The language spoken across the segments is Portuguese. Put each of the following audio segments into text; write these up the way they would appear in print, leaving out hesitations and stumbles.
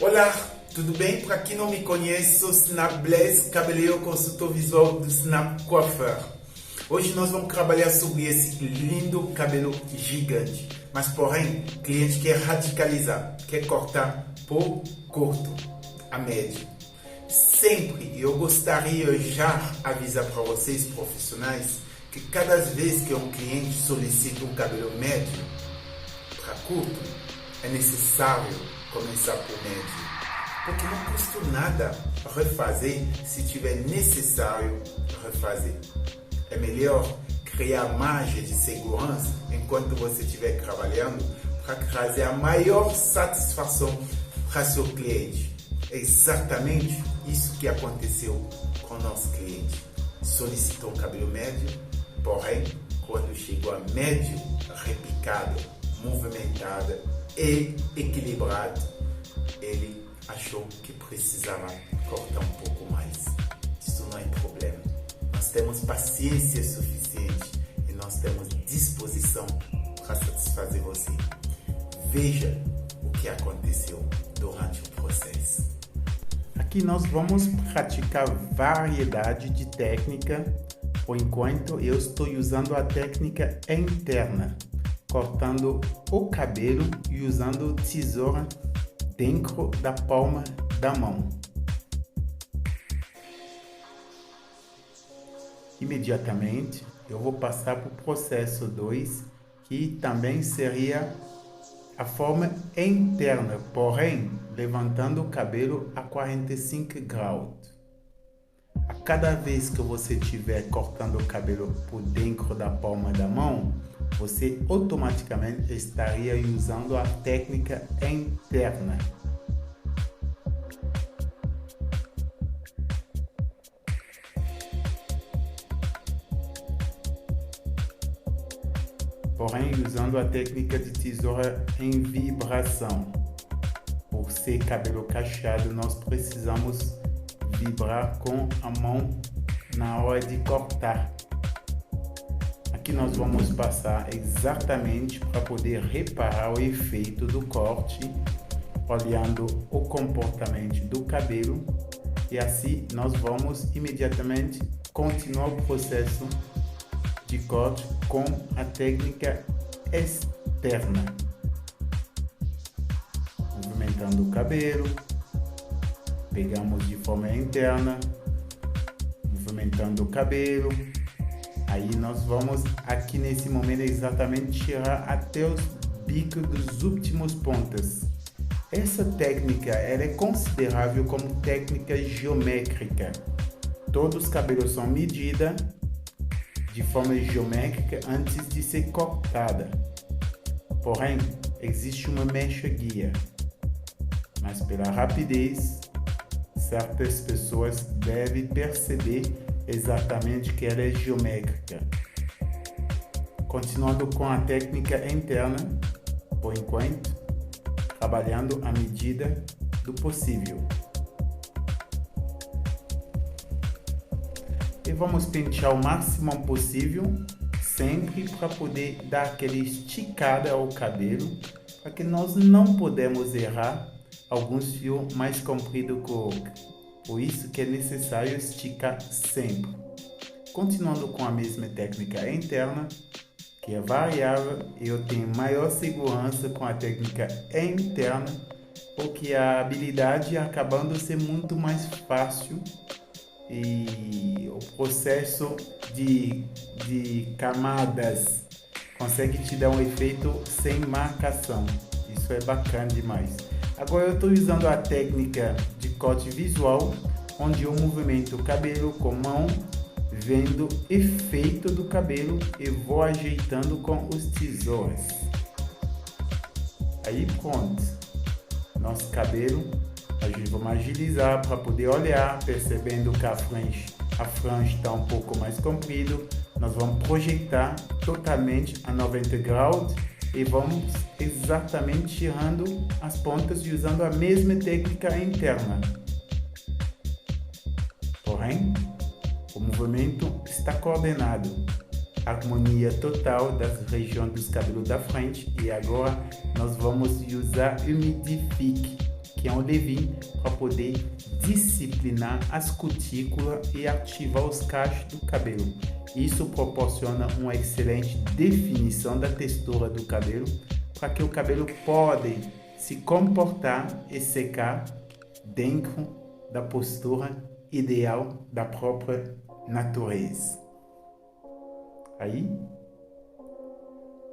Olá, tudo bem? Para quem não me conhece, sou Snap Blaise, cabeleireiro consultor visual do Snap Coiffeur. Hoje nós vamos trabalhar sobre esse lindo cabelo gigante, mas porém, o cliente quer radicalizar, quer cortar por curto, a médio. Sempre eu gostaria já avisar para vocês profissionais que cada vez que um cliente solicita um cabelo médio para curto, é necessário começar por médio. Porque não custa nada refazer se tiver necessário refazer. É melhor criar margem de segurança enquanto você estiver trabalhando para trazer a maior satisfação para seu cliente. É exatamente isso que aconteceu com o nosso cliente. Solicitou um cabelo médio, porém, quando chegou a médio, repicado, movimentado e equilibrado, ele achou que precisava cortar um pouco mais. Isso não é problema. Nós temos paciência suficiente e nós temos disposição para satisfazer você. Veja o que aconteceu durante o processo. Aqui nós vamos praticar variedade de técnica. Por enquanto eu estou usando a técnica interna, cortando o cabelo e usando tesoura dentro da palma da mão. Imediatamente eu vou passar para o processo 2, que também seria a forma interna, porém levantando o cabelo a 45 graus. A cada vez que você estiver cortando o cabelo por dentro da palma da mão, você automaticamente estaria usando a técnica interna. Porém, usando a técnica de tesoura em vibração. Por ser cabelo cacheado, nós precisamos vibrar com a mão na hora de cortar. Aqui nós vamos passar exatamente para poder reparar o efeito do corte, olhando o comportamento do cabelo, e assim nós vamos imediatamente continuar o processo de corte com a técnica externa. Movimentando o cabelo, pegamos de forma interna, movimentando o cabelo. Aí nós vamos aqui nesse momento exatamente tirar até os bicos dos últimos pontas. Essa técnica ela é considerável como técnica geométrica. Todos os cabelos são medidos de forma geométrica antes de ser cortada. Porém, existe uma mecha guia. Mas pela rapidez, certas pessoas devem perceber exatamente que ela é geométrica. Continuando com a técnica interna, por enquanto, trabalhando à medida do possível. E vamos pentear o máximo possível, sempre para poder dar aquela esticada ao cabelo, para que nós não podemos errar alguns fios mais compridos que o outro. Por isso que é necessário esticar sempre. Continuando com a mesma técnica interna, que é variável, eu tenho maior segurança com a técnica interna, porque a habilidade acabando ser muito mais fácil e o processo de camadas consegue te dar um efeito sem marcação. Isso é bacana demais. Agora eu estou usando a técnica de corte visual, onde eu movimento o cabelo com a mão, vendo o efeito do cabelo e vou ajeitando com os tesouras. Aí pronto, nosso cabelo a gente vamos agilizar para poder olhar, percebendo que a franja está um pouco mais comprido. Nós vamos projetar totalmente a 90 graus e vamos exatamente tirando as pontas e usando a mesma técnica interna. Porém, o movimento está coordenado. Harmonia total das regiões dos cabelos da frente. E agora nós vamos usar Humidifique, que é um leave-in para poder disciplinar as cutículas e ativar os cachos do cabelo. Isso proporciona uma excelente definição da textura do cabelo, para que o cabelo pode se comportar e secar dentro da postura ideal da própria natureza. Aí,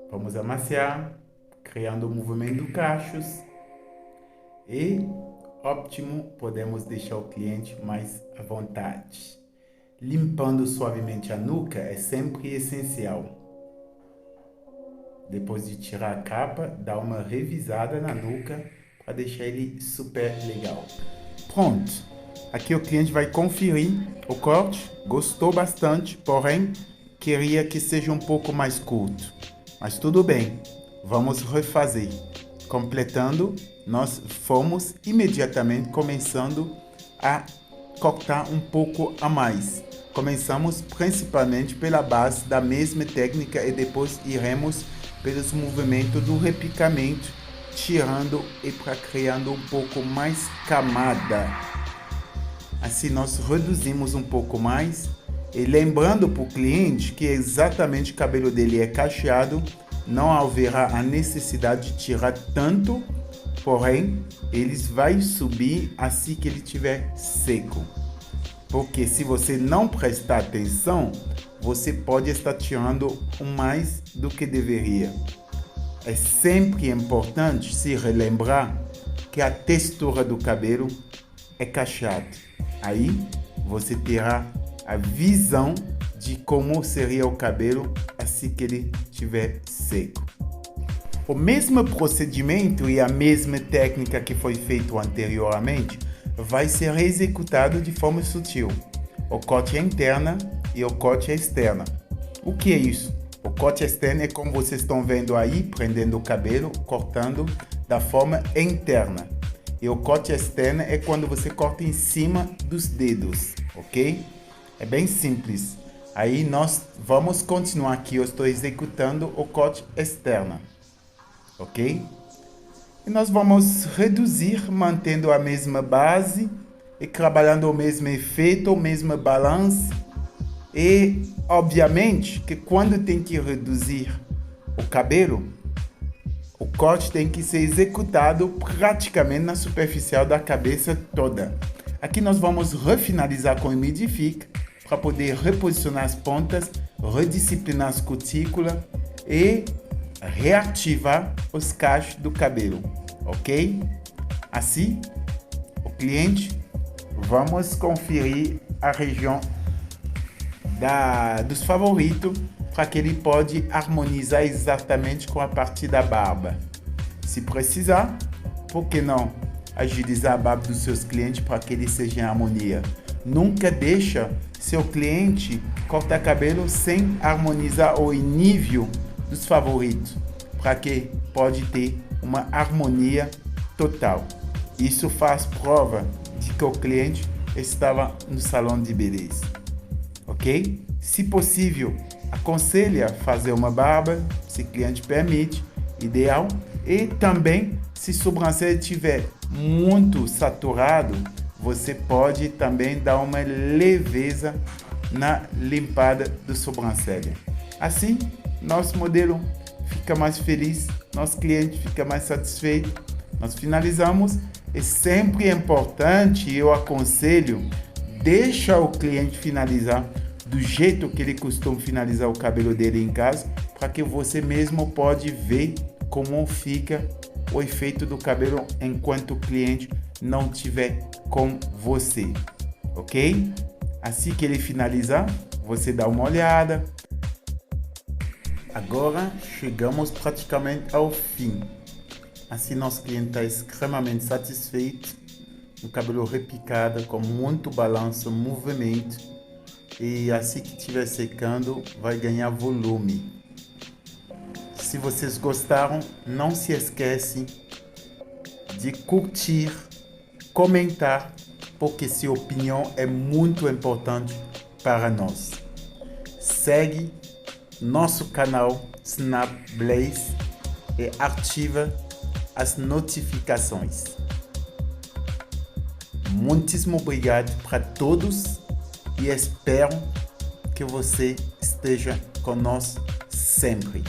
vamos amaciar, criando o movimento do cachos e, ótimo, podemos deixar o cliente mais à vontade. Limpando suavemente a nuca é sempre essencial. Depois de tirar a capa, dá uma revisada na nuca para deixar ele super legal. Pronto! Aqui o cliente vai conferir o corte. Gostou bastante, porém queria que seja um pouco mais curto. Mas tudo bem, vamos refazer. Completando, nós fomos imediatamente começando a cortar um pouco a mais. Começamos principalmente pela base da mesma técnica e depois iremos pelos movimentos do repicamento, tirando e para criando um pouco mais camada. Assim nós reduzimos um pouco mais e lembrando para o cliente que exatamente o cabelo dele é cacheado, não haverá a necessidade de tirar tanto, porém eles vai subir assim que ele estiver seco. Porque se você não prestar atenção, você pode estar tirando mais do que deveria. É sempre importante se relembrar que a textura do cabelo é cacheada. Aí você terá a visão de como seria o cabelo assim que ele estiver seco. O mesmo procedimento e a mesma técnica que foi feito anteriormente vai ser executado de forma sutil. O corte interna e o corte externa. O que é isso? O corte externo é como vocês estão vendo aí, prendendo o cabelo, cortando da forma interna. E o corte externo é quando você corta em cima dos dedos, ok? É bem simples. Aí nós vamos continuar aqui, eu estou executando o corte externo, ok? E nós vamos reduzir, mantendo a mesma base e trabalhando o mesmo efeito, o mesmo balanço. E, obviamente, que quando tem que reduzir o cabelo, o corte tem que ser executado praticamente na superficial da cabeça toda. Aqui nós vamos refinalizar com o Humidifica para poder reposicionar as pontas, redisciplinar as cutículas e reativar os cachos do cabelo, ok? Assim, o cliente, vamos conferir a região dos favoritos para que ele pode harmonizar exatamente com a parte da barba. Se precisar, por que não agilizar a barba dos seus clientes para que ele seja em harmonia? Nunca deixa seu cliente cortar cabelo sem harmonizar o nível dos favoritos, para que pode ter uma harmonia total. Isso faz prova de que o cliente estava no salão de beleza, ok? Se possível, aconselha fazer uma barba, se o cliente permite, ideal. E também, se a sobrancelha estiver muito saturado, você pode também dar uma leveza na limpada do sobrancelha. Assim, nosso modelo fica mais feliz, nosso cliente fica mais satisfeito. Nós finalizamos. É sempre importante, eu aconselho, deixa o cliente finalizar do jeito que ele costuma finalizar o cabelo dele em casa, para que você mesmo pode ver como fica o efeito do cabelo enquanto o cliente não estiver com você, ok? Assim que ele finalizar, você dá uma olhada. Agora chegamos praticamente ao fim. Assim nosso cliente está extremamente satisfeito, o cabelo repicado com muito balanço, movimento, e assim que estiver secando vai ganhar volume. Se vocês gostaram, não se esquece de curtir, comentar, porque sua opinião é muito importante para nós. Segue nosso canal Snap Blaze e ativa as notificações. Muitíssimo obrigado para todos e espero que você esteja conosco sempre.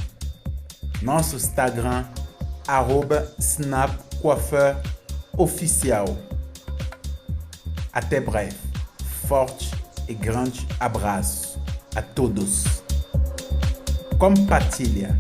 Nosso Instagram, @snapcoiffeuroficial. Até breve. Forte e grande abraço a todos. Compartilha.